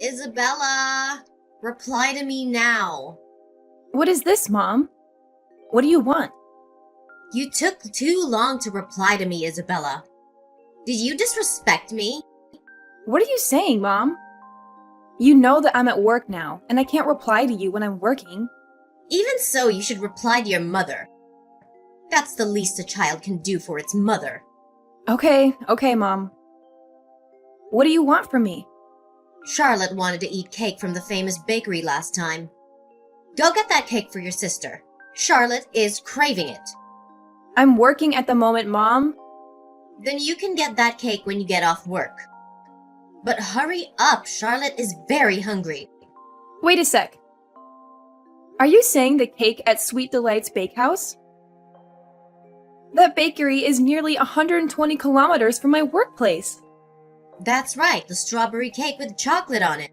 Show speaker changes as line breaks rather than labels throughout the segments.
Isabella, reply to me now.
What is this, Mom? What do you want?
You took too long to reply to me, Isabella. Did you disrespect me?
What are you saying, Mom? You know that I'm at work now, and I can't reply to you when I'm working.
Even so, you should reply to your mother. That's the least a child can do for its mother.
Okay, Mom. What do you want from me?
Charlotte wanted to eat cake from the famous bakery last time. Go get that cake for your sister. Charlotte is craving it.
I'm working at the moment, Mom.
Then you can get that cake when you get off work. But hurry up, Charlotte is very hungry.
Wait a sec. Are you saying the cake at Sweet Delights Bakehouse? That bakery is nearly 120 kilometers from my workplace.
That's right, the strawberry cake with chocolate on it.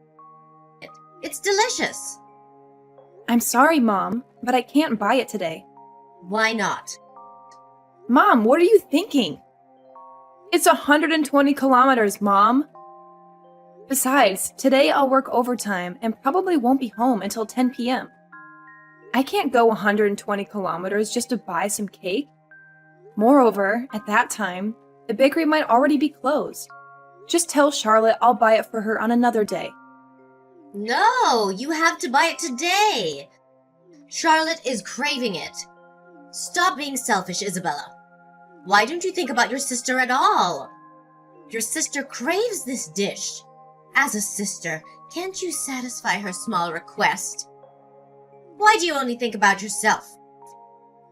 It's delicious.
I'm sorry, Mom, but I can't buy it today.
Why not?
Mom, what are you thinking? It's 120 kilometers, Mom. Besides, today I'll work overtime and probably won't be home until 10 p.m. I can't go 120 kilometers just to buy some cake. Moreover, at that time, the bakery might already be closed. Just tell Charlotte I'll buy it for her on another day.
No, you have to buy it today. Charlotte is craving it. Stop being selfish, Isabella. Why don't you think about your sister at all? Your sister craves this dish. As a sister, can't you satisfy her small request? Why do you only think about yourself?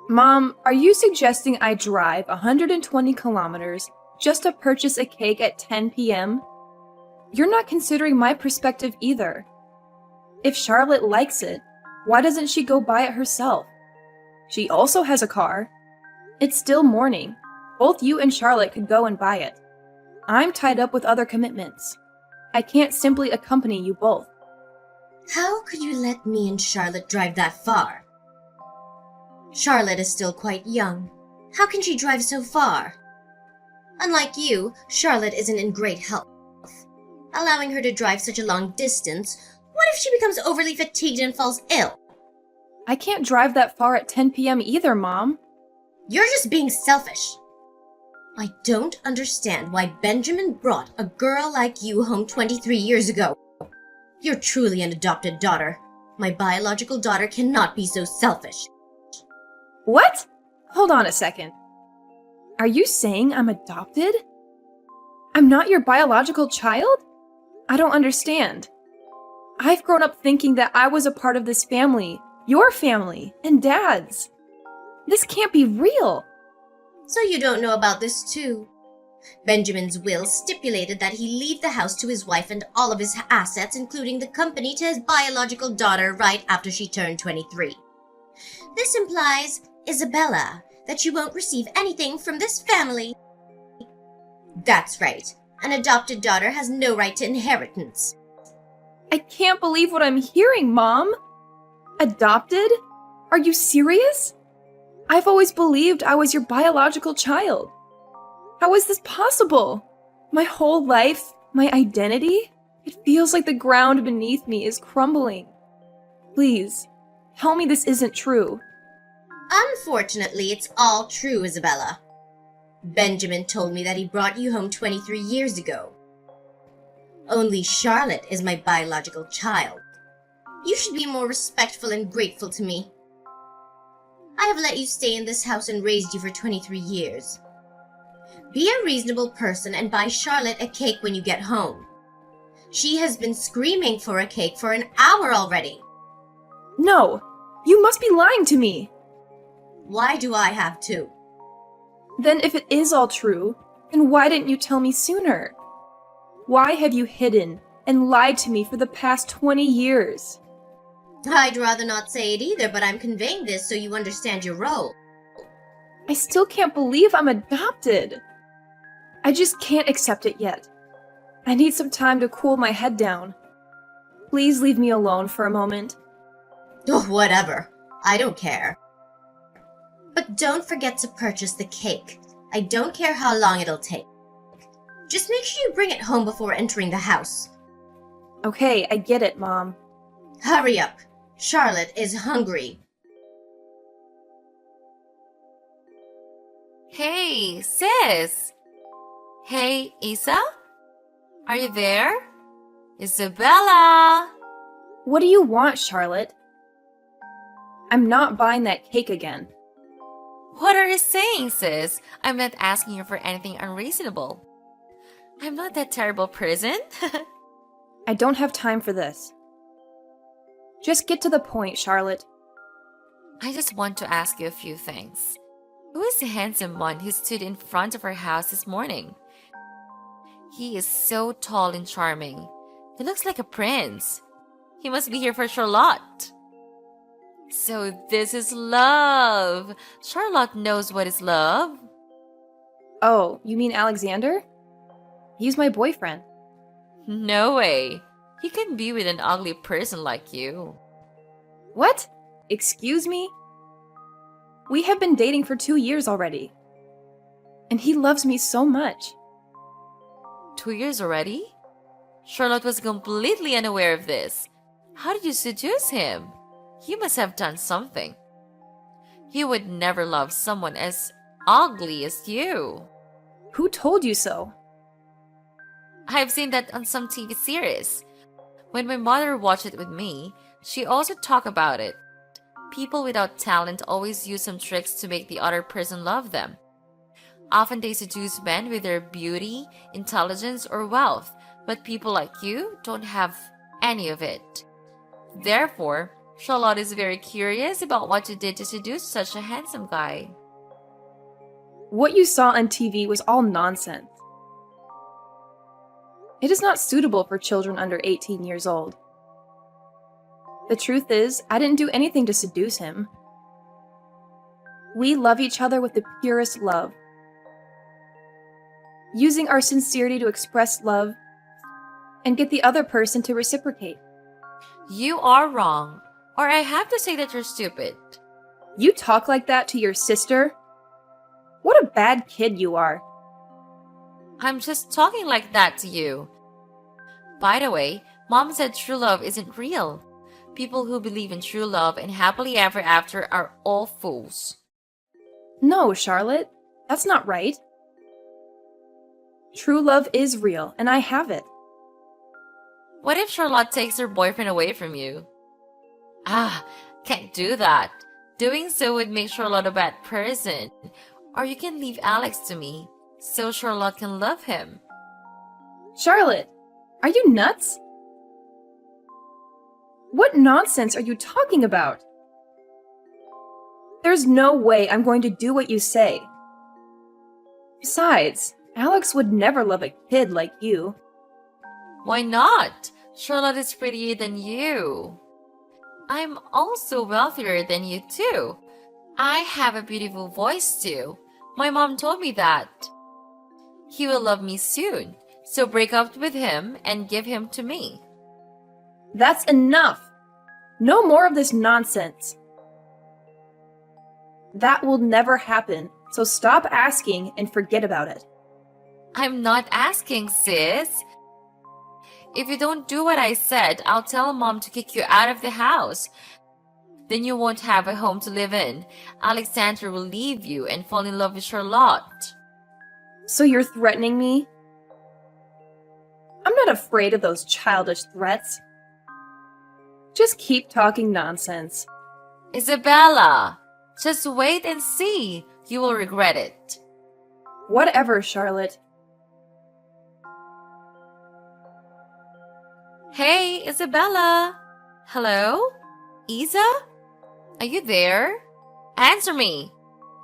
Mom, are you suggesting I drive 120 kilometers just to purchase a cake at 10 p.m.? You're not considering my perspective either. If Charlotte likes it, why doesn't she go buy it herself? She also has a car. It's still morning. Both you and Charlotte could go and buy it. I'm tied up with other commitments. I can't simply accompany you both.
How could you let me and Charlotte drive that far? Charlotte is still quite young. How can she drive so far? Unlike you, Charlotte isn't in great health. Allowing her to drive such a long distance, what if she becomes overly fatigued and falls ill?
I can't drive that far at 10 p.m. either, Mom.
You're just being selfish. I don't understand why Benjamin brought a girl like you home 23 years ago. You're truly an adopted daughter. My biological daughter cannot be so selfish.
What? Hold on a second. Are you saying I'm adopted? I'm not your biological child? I don't understand. I've grown up thinking that I was a part of this family, your family, and Dad's. This can't be real.
So you don't know about this too. Benjamin's will stipulated that he leave the house to his wife and all of his assets, including the company, to his biological daughter right after she turned 23. This implies, Isabella, that you won't receive anything from this family. That's right. An adopted daughter has no right to inheritance.
I can't believe what I'm hearing, Mom. Adopted? Are you serious? I've always believed I was your biological child. How is this possible? My whole life, my identity? It feels like the ground beneath me is crumbling. Please, tell me this isn't true.
Unfortunately, it's all true, Isabella. Benjamin told me that he brought you home 23 years ago. Only Charlotte is my biological child. You should be more respectful and grateful to me. I have let you stay in this house and raised you for 23 years. Be a reasonable person and buy Charlotte a cake when you get home. She has been screaming for a cake for an hour already.
No, you must be lying to me.
Why do I have to?
Then if it is all true, then why didn't you tell me sooner? Why have you hidden and lied to me for the past 20 years?
I'd rather not say it either, but I'm conveying this so you understand your role.
I still can't believe I'm adopted. I just can't accept it yet. I need some time to cool my head down. Please leave me alone for a moment.
Oh, whatever. I don't care. But don't forget to purchase the cake. I don't care how long it'll take. Just make sure you bring it home before entering the house.
Okay, I get it, Mom.
Hurry up. Charlotte is hungry.
Hey, sis! Hey, Isa? Are you there? Isabella!
What do you want, Charlotte? I'm not buying that cake again.
What are you saying, sis? I'm not asking you for anything unreasonable. I'm not that terrible person.
I don't have time for this. Just get to the point, Charlotte.
I just want to ask you a few things. Who is the handsome one who stood in front of our house this morning? He is so tall and charming. He looks like a prince. He must be here for Charlotte. So this is love. Charlotte knows what is love.
Oh, you mean Alexander? He's my boyfriend.
No way. He can be with an ugly person like you.
What? Excuse me? We have been dating for 2 years already. And he loves me so much.
2 years already? Charlotte was completely unaware of this. How did you seduce him? You must have done something. He would never love someone as ugly as you.
Who told you so?
I've seen that on some TV series. When my mother watched it with me, she also talked about it. People without talent always use some tricks to make the other person love them. Often they seduce men with their beauty, intelligence, or wealth, but people like you don't have any of it. Therefore, Charlotte is very curious about what you did to seduce such a handsome guy.
What you saw on TV was all nonsense. It is not suitable for children under 18 years old. The truth is, I didn't do anything to seduce him. We love each other with the purest love. Using our sincerity to express love and get the other person to reciprocate.
You are wrong, or I have to say that you're stupid.
You talk like that to your sister? What a bad kid you are.
I'm just talking like that to you. By the way, Mom said true love isn't real. People who believe in true love and happily ever after are all fools.
No, Charlotte, that's not right. True love is real, and I have it.
What if Charlotte takes her boyfriend away from you? Can't do that. Doing so would make Charlotte a bad person. Or you can leave Alex to me, so Charlotte can love him.
Charlotte, are you nuts? What nonsense are you talking about? There's no way I'm going to do what you say. Besides, Alex would never love a kid like you.
Why not? Charlotte is prettier than you. I'm also wealthier than you too. I have a beautiful voice too. My mom told me that. He will love me soon, so break up with him and give him to me.
That's enough. No more of this nonsense. That will never happen, so stop asking and forget about it.
I'm not asking, sis. If you don't do what I said, I'll tell Mom to kick you out of the house. Then you won't have a home to live in. Alexander will leave you and fall in love with Charlotte.
So you're threatening me? I'm not afraid of those childish threats. Just keep talking nonsense.
Isabella, just wait and see. You will regret it.
Whatever, Charlotte.
Hey, Isabella. Hello? Isa? Are you there? Answer me.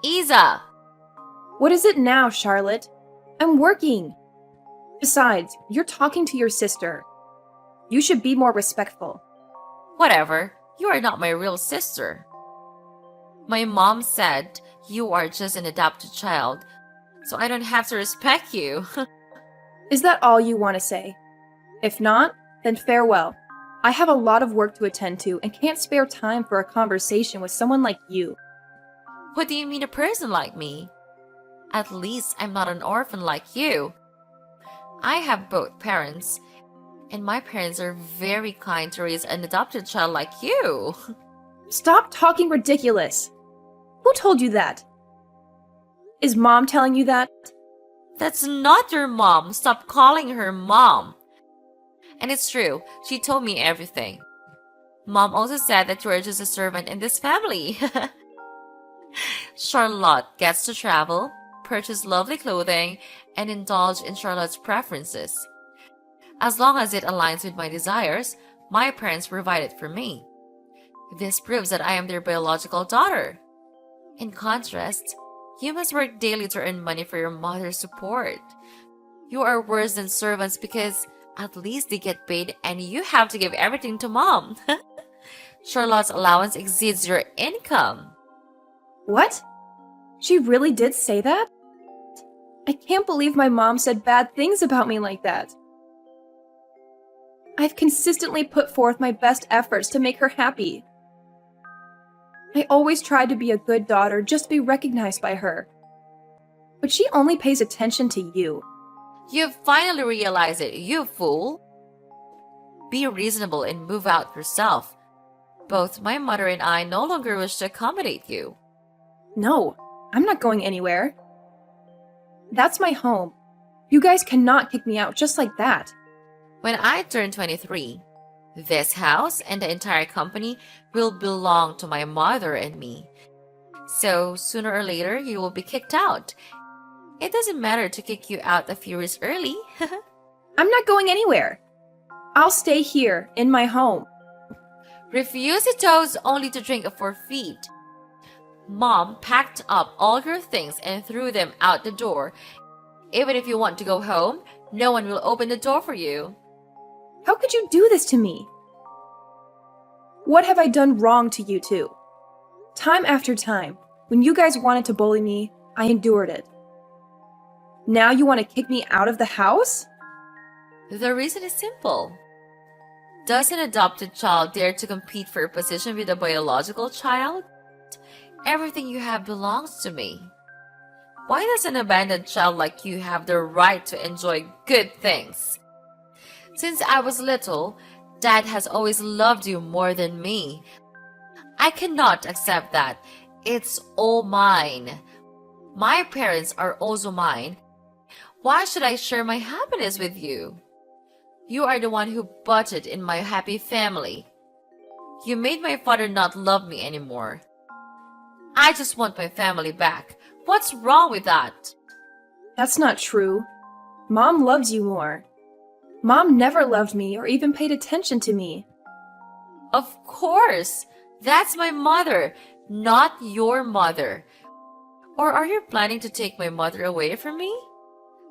Isa.
What is it now, Charlotte? I'm working. Besides, you're talking to your sister. You should be more respectful.
Whatever. You are not my real sister. My mom said you are just an adopted child, so I don't have to respect you.
Is that all you want to say? If not, then farewell. I have a lot of work to attend to and can't spare time for a conversation with someone like you.
What do you mean a person like me? At least I'm not an orphan like you. I have both parents, And my parents are very kind to raise an adopted child like you.
Stop talking ridiculous. Who told you that? Is Mom telling you that?
That's not your mom. Stop calling her mom. And it's true. She told me everything. Mom also said that you are just a servant in this family. Charlotte gets to travel, purchase lovely clothing, and indulge in Charlotte's preferences. As long as it aligns with my desires, my parents provide it for me. This proves that I am their biological daughter. In contrast, you must work daily to earn money for your mother's support. You are worse than servants because at least they get paid and you have to give everything to Mom. Charlotte's allowance exceeds your income.
What? She really did say that? I can't believe my mom said bad things about me like that. I've consistently put forth my best efforts to make her happy. I always tried to be a good daughter just to be recognized by her. But she only pays attention to you.
You've finally realized it, you fool. Be reasonable and move out yourself. Both my mother and I no longer wish to accommodate you.
No, I'm not going anywhere. That's my home. You guys cannot kick me out just like that.
When I turn 23, this house and the entire company will belong to my mother and me. So sooner or later, you will be kicked out. It doesn't matter to kick you out a few years early.
I'm not going anywhere. I'll stay here in my home.
Refusitos only to drink a forfeit. Mom packed up all your things and threw them out the door. Even if you want to go home, no one will open the door for you.
How could you do this to me? What have I done wrong to you two? Time after time, when you guys wanted to bully me, I endured it. Now you want to kick me out of the house?
The reason is simple. Does an adopted child dare to compete for a position with a biological child? Everything you have belongs to me. Why does an abandoned child like you have the right to enjoy good things? Since I was little, Dad has always loved you more than me. I cannot accept that. It's all mine. My parents are also mine. Why should I share my happiness with you? You are the one who butted in my happy family. You made my father not love me anymore. I just want my family back. What's wrong with that?
That's not true. Mom loves you more. Mom never loved me or even paid attention to me.
Of course. That's my mother, not your mother. Or are you planning to take my mother away from me?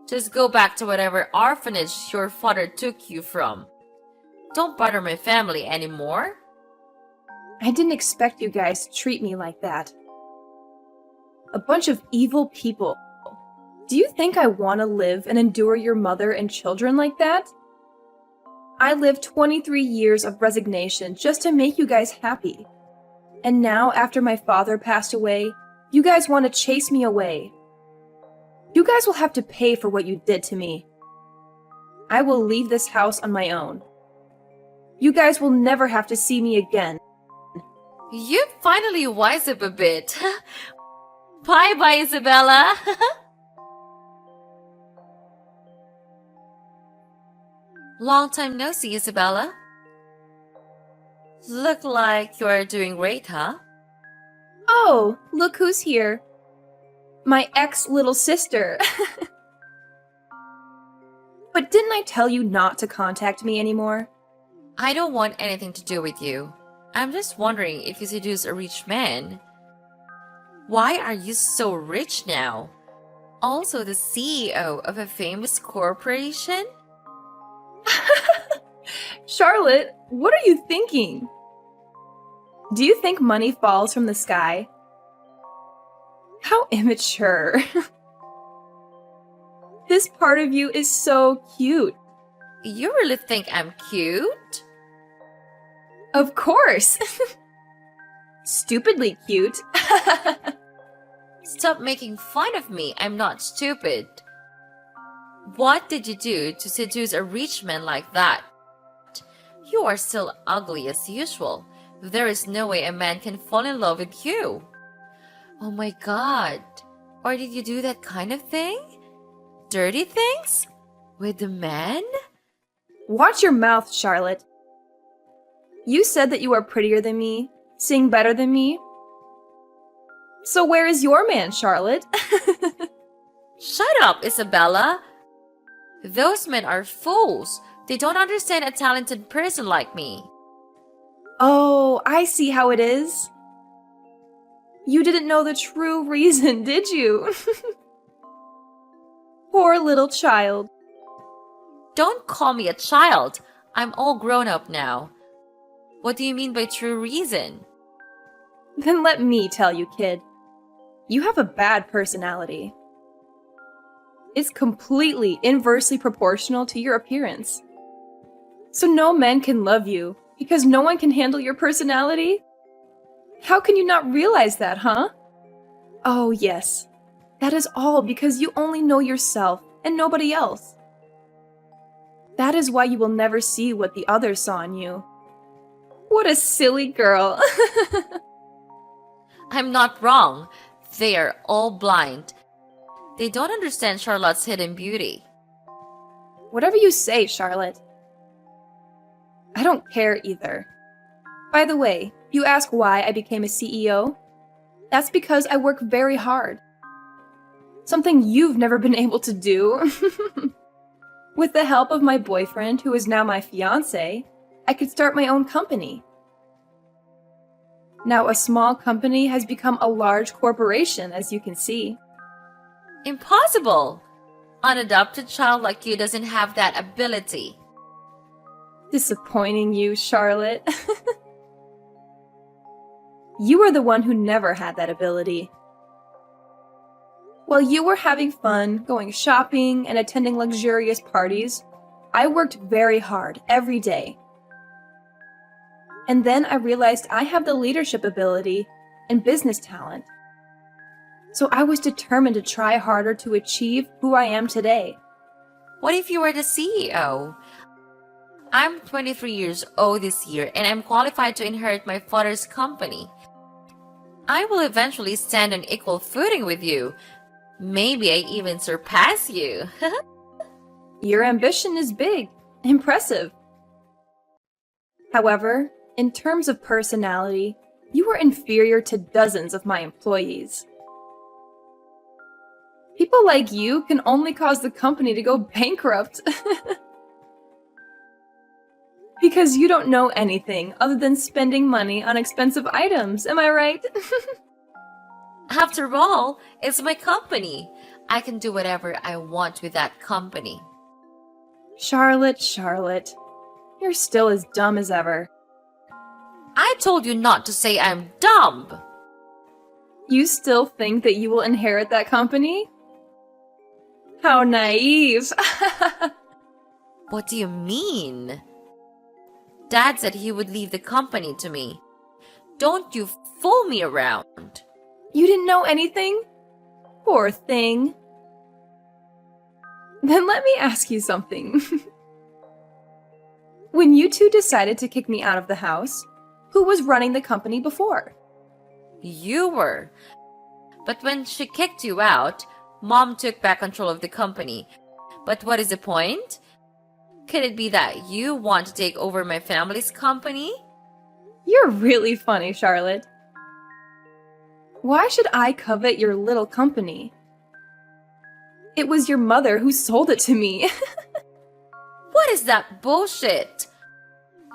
Just go back to whatever orphanage your father took you from. Don't bother my family anymore.
I didn't expect you guys to treat me like that. A bunch of evil people. Do you think I want to live and endure your mother and children like that? I lived 23 years of resignation just to make you guys happy. And now, after my father passed away, you guys want to chase me away. You guys will have to pay for what you did to me. I will leave this house on my own. You guys will never have to see me again.
You finally wise up a bit. Bye-bye, Isabella. Long time no see, Isabella. Look like you're doing great, huh?
Oh, look who's here. My ex-little sister. But didn't I tell you not to contact me anymore?
I don't want anything to do with you. I'm just wondering if you seduce a rich man. Why are you so rich now? Also the CEO of a famous corporation?
Charlotte, what are you thinking? Do you think money falls from the sky? How immature. This part of you is so cute.
You really think I'm cute?
Of course. Stupidly cute.
Stop making fun of me. I'm not stupid. What did you do to seduce a rich man like that? You are still ugly as usual. There is no way a man can fall in love with you. Oh my god. Or did you do that kind of thing? Dirty things? With the man?
Watch your mouth, Charlotte. You said that you are prettier than me, sing better than me. So where is your man, Charlotte?
Shut up, Isabella. Those men are fools. They don't understand a talented person like me.
Oh, I see how it is. You didn't know the true reason, did you? Poor little child.
Don't call me a child. I'm all grown up now. What do you mean by true reason?
Then let me tell you, kid. You have a bad personality. It's completely inversely proportional to your appearance. So no man can love you because no one can handle your personality? How can you not realize that, huh? Oh, yes. That is all because you only know yourself and nobody else. That is why you will never see what the others saw in you. What a silly girl.
I'm not wrong. They are all blind. They don't understand Charlotte's hidden beauty.
Whatever you say, Charlotte. I don't care either. By the way, you ask why I became a CEO? That's because I work very hard. Something you've never been able to do. With the help of my boyfriend, who is now my fiancé, I could start my own company. Now a small company has become a large corporation, as you can see.
Impossible! An adopted child like you doesn't have that ability.
Disappointing you, Charlotte. You are the one who never had that ability. While you were having fun, going shopping, and attending luxurious parties, I worked very hard every day. And then I realized I have the leadership ability and business talent. So I was determined to try harder to achieve who I am today.
What if you were the CEO? I'm 23 years old this year and I'm qualified to inherit my father's company. I will eventually stand on equal footing with you. Maybe I even surpass you.
Your ambition is big, impressive. However, in terms of personality, you are inferior to dozens of my employees. People like you can only cause the company to go bankrupt. Because you don't know anything other than spending money on expensive items, am I right?
After all, it's my company. I can do whatever I want with that company.
Charlotte, you're still as dumb as ever.
I told you not to say I'm dumb.
You still think that you will inherit that company? How naive.
What do you mean? Dad said he would leave the company to me. Don't you fool me around.
You didn't know anything? Poor thing. Then let me ask you something. When you two decided to kick me out of the house, who was running the company before?
You were. But when she kicked you out, Mom took back control of the company. But what is the point? Could it be that you want to take over my family's company?
You're really funny, Charlotte. Why should I covet your little company? It was your mother who sold it to me.
What is that bullshit?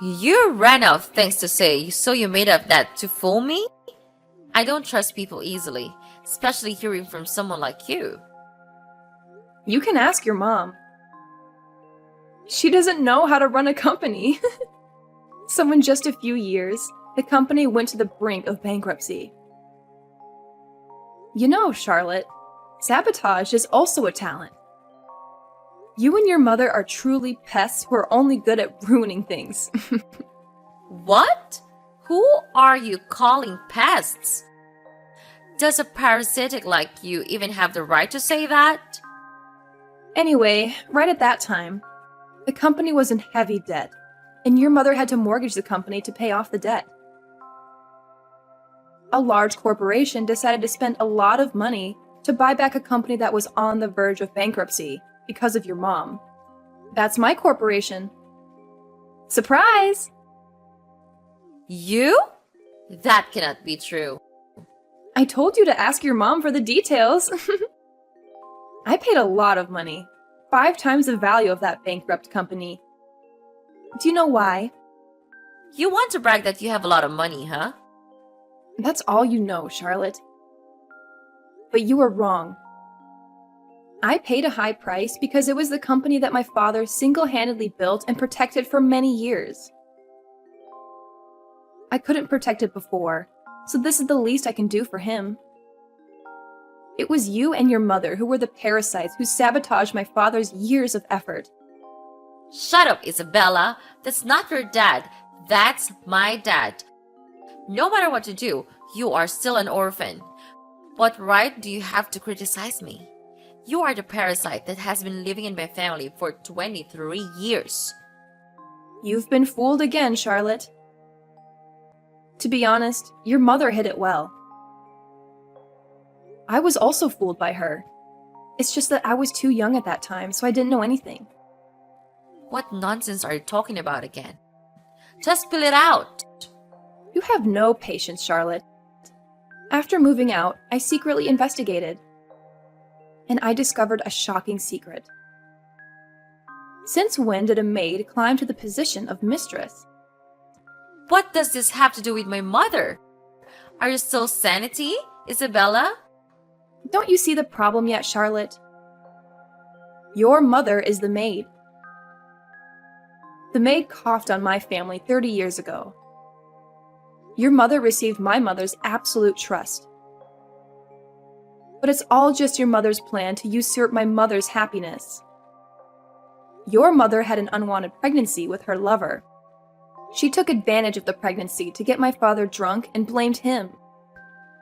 You ran out of things to say, so you made up that to fool me? I don't trust people easily, especially hearing from someone like you.
You can ask your mom. She doesn't know how to run a company. So in just a few years, the company went to the brink of bankruptcy. You know, Charlotte, sabotage is also a talent. You and your mother are truly pests who are only good at ruining things.
What? Who are you calling pests? Does a parasitic like you even have the right to say that?
Anyway, right at that time, the company was in heavy debt, and your mother had to mortgage the company to pay off the debt. A large corporation decided to spend a lot of money to buy back a company that was on the verge of bankruptcy because of your mom. That's my corporation. Surprise!
You? That cannot be true.
I told you to ask your mom for the details. I paid a lot of money, 5 times the value of that bankrupt company. Do you know why?
You want to brag that you have a lot of money, huh?
That's all you know, Charlotte. But you were wrong. I paid a high price because it was the company that my father single-handedly built and protected for many years. I couldn't protect it before, so this is the least I can do for him. It was you and your mother who were the parasites who sabotaged my father's years of effort.
Shut up, Isabella. That's not your dad. That's my dad. No matter what you do, you are still an orphan. What right do you have to criticize me? You are the parasite that has been living in my family for 23 years.
You've been fooled again, Charlotte. To be honest, your mother hid it well. I was also fooled by her. It's just that I was too young at that time, so I didn't know anything.
What nonsense are you talking about again? Just spill it out.
You have no patience, Charlotte. After moving out, I secretly investigated. And I discovered a shocking secret. Since when did a maid climb to the position of mistress?
What does this have to do with my mother? Are you still sanity, Isabella?
Don't you see the problem yet, Charlotte? Your mother is the maid. The maid coughed on my family 30 years ago. Your mother received my mother's absolute trust. But it's all just your mother's plan to usurp my mother's happiness. Your mother had an unwanted pregnancy with her lover. She took advantage of the pregnancy to get my father drunk and blamed him.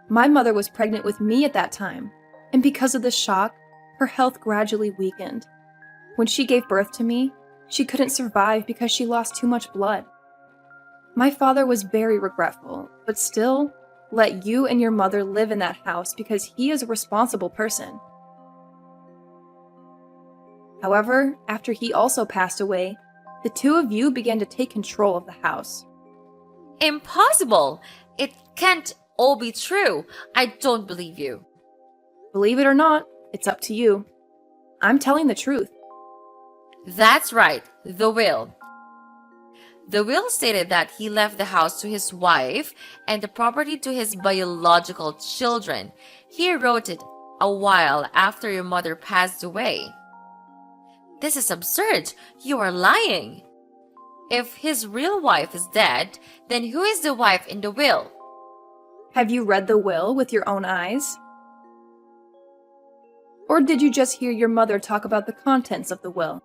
My mother was pregnant with me at that time, and because of the shock, her health gradually weakened. When she gave birth to me, she couldn't survive because she lost too much blood. My father was very regretful, but still let you and your mother live in that house because he is a responsible person. However, after he also passed away, the two of you began to take control of the house.
Impossible! It can't all be true. I don't believe you.
Believe it or not, it's up to you. I'm telling the truth.
That's right, the will. The will stated that he left the house to his wife and the property to his biological children. He wrote it a while after your mother passed away. This is absurd. You are lying. If his real wife is dead, then who is the wife in the will?
Have you read the will with your own eyes? Or did you just hear your mother talk about the contents of the will?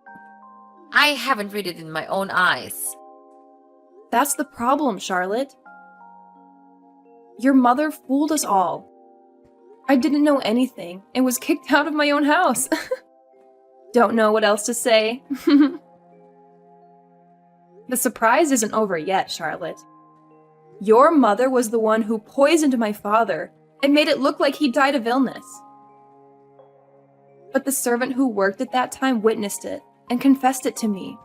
I haven't read it in my own eyes.
That's the problem, Charlotte. Your mother fooled us all. I didn't know anything and was kicked out of my own house. Don't know what else to say. The surprise isn't over yet, Charlotte. Your mother was the one who poisoned my father and made it look like he died of illness. But the servant who worked at that time witnessed it and confessed it to me.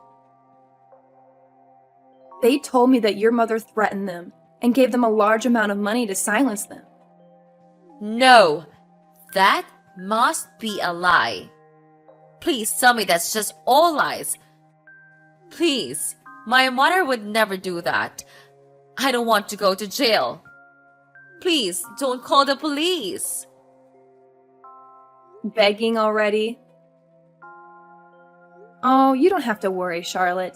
They told me that your mother threatened them and gave them a large amount of money to silence them.
No, that must be a lie. Please tell me that's just all lies. Please, my mother would never do that. I don't want to go to jail. Please, don't call the police.
Begging already? Oh, you don't have to worry, Charlotte.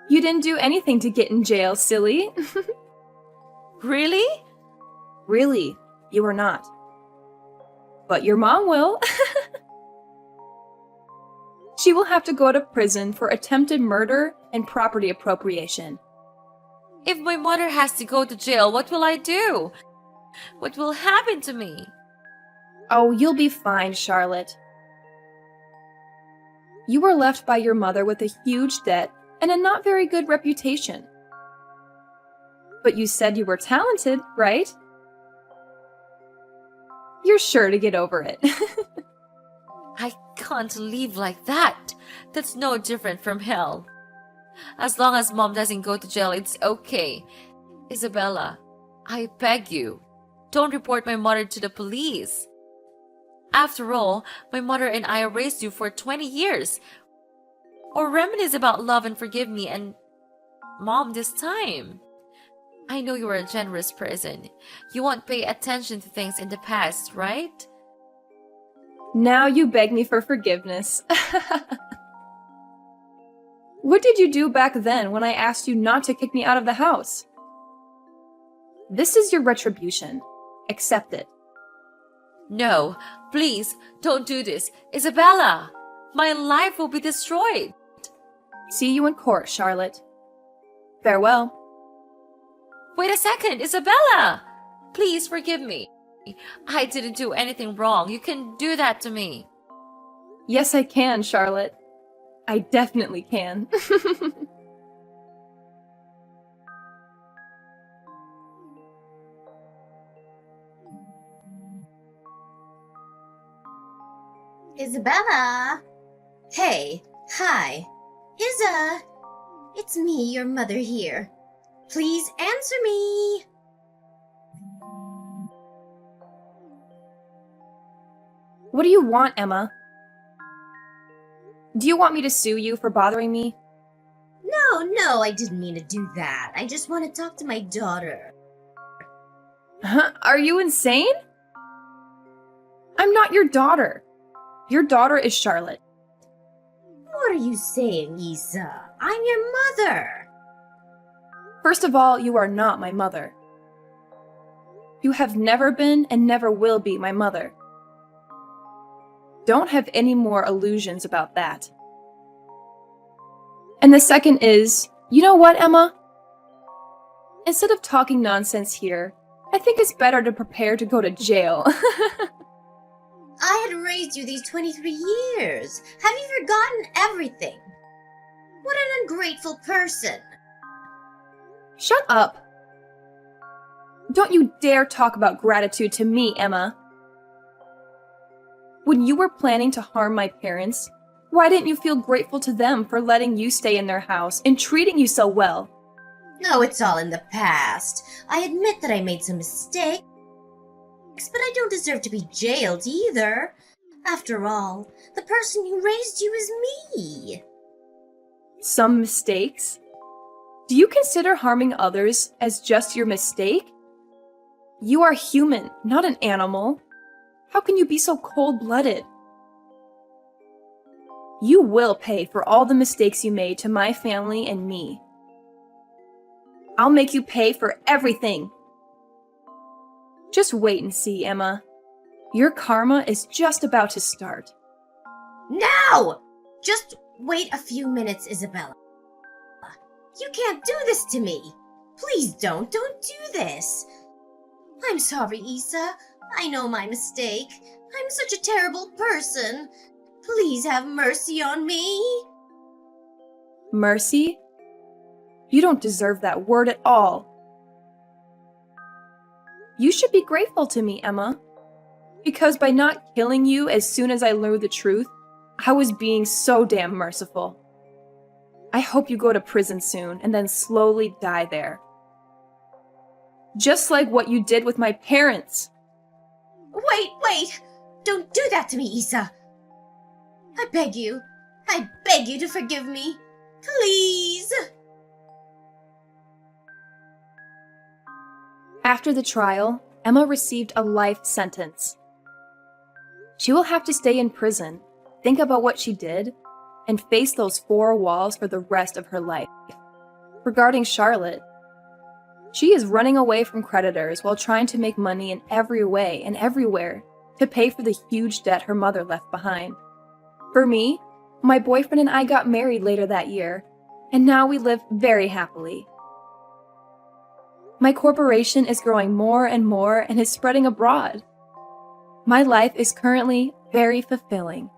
You didn't do anything to get in jail, silly.
Really?
Really, you are not. But your mom will. She will have to go to prison for attempted murder and property appropriation.
If my mother has to go to jail, what will I do? What will happen to me?
Oh, you'll be fine, Charlotte. You were left by your mother with a huge debt and a not very good reputation. But you said you were talented, right? You're sure to get over it.
I can't leave like that. That's no different from hell. As long as Mom doesn't go to jail, it's okay. Isabella, I beg you, don't report my mother to the police. After all, my mother and I raised you for 20 years. Or reminisce about love and forgive me and Mom this time. I know you are a generous person. You won't pay attention to things in the past, right?
Now you beg me for forgiveness. What did you do back then when I asked you not to kick me out of the house? This is your retribution. Accept it.
No, please, don't do this. Isabella, my life will be destroyed.
See you in court, Charlotte. Farewell.
Wait a second, Isabella! Please forgive me. I didn't do anything wrong. You can do that to me.
Yes, I can, Charlotte. I definitely can.
Isabella! Hey, hi. Isa! It's me, your mother here. Please answer me!
What do you want, Emma? Do you want me to sue you for bothering me?
No, I didn't mean to do that. I just want to talk to my daughter.
Huh? Are you insane? I'm not your daughter. Your daughter is Charlotte.
What are you saying, Isa? I'm your mother.
First of all, you are not my mother. You have never been and never will be my mother. Don't have any more illusions about that. And the second is, you know what, Emma? Instead of talking nonsense here, I think it's better to prepare to go to jail.
I had raised you these 23 years. Have you forgotten everything? What an ungrateful person.
Shut up. Don't you dare talk about gratitude to me, Emma. When you were planning to harm my parents, why didn't you feel grateful to them for letting you stay in their house and treating you so well?
No, it's all in the past. I admit that I made some mistakes, but I don't deserve to be jailed either. After all, the person who raised you is me.
Some mistakes? Do you consider harming others as just your mistake? You are human, not an animal. How can you be so cold-blooded? You will pay for all the mistakes you made to my family and me. I'll make you pay for everything. Just wait and see, Emma. Your karma is just about to start.
No! Just wait a few minutes, Isabella. You can't do this to me. Please don't do this. I'm sorry, Isa. I know my mistake. I'm such a terrible person. Please have mercy on me.
Mercy? You don't deserve that word at all. You should be grateful to me, Emma. Because by not killing you as soon as I learned the truth, I was being so damn merciful. I hope you go to prison soon and then slowly die there. Just like what you did with my parents.
Wait! Don't do that to me, Isa. I beg you to forgive me. Please!
After the trial, Emma received a life sentence. She will have to stay in prison, think about what she did, and face those four walls for the rest of her life. Regarding Charlotte, she is running away from creditors while trying to make money in every way and everywhere to pay for the huge debt her mother left behind. For me, my boyfriend and I got married later that year, and now we live very happily. My corporation is growing more and more and is spreading abroad. My life is currently very fulfilling.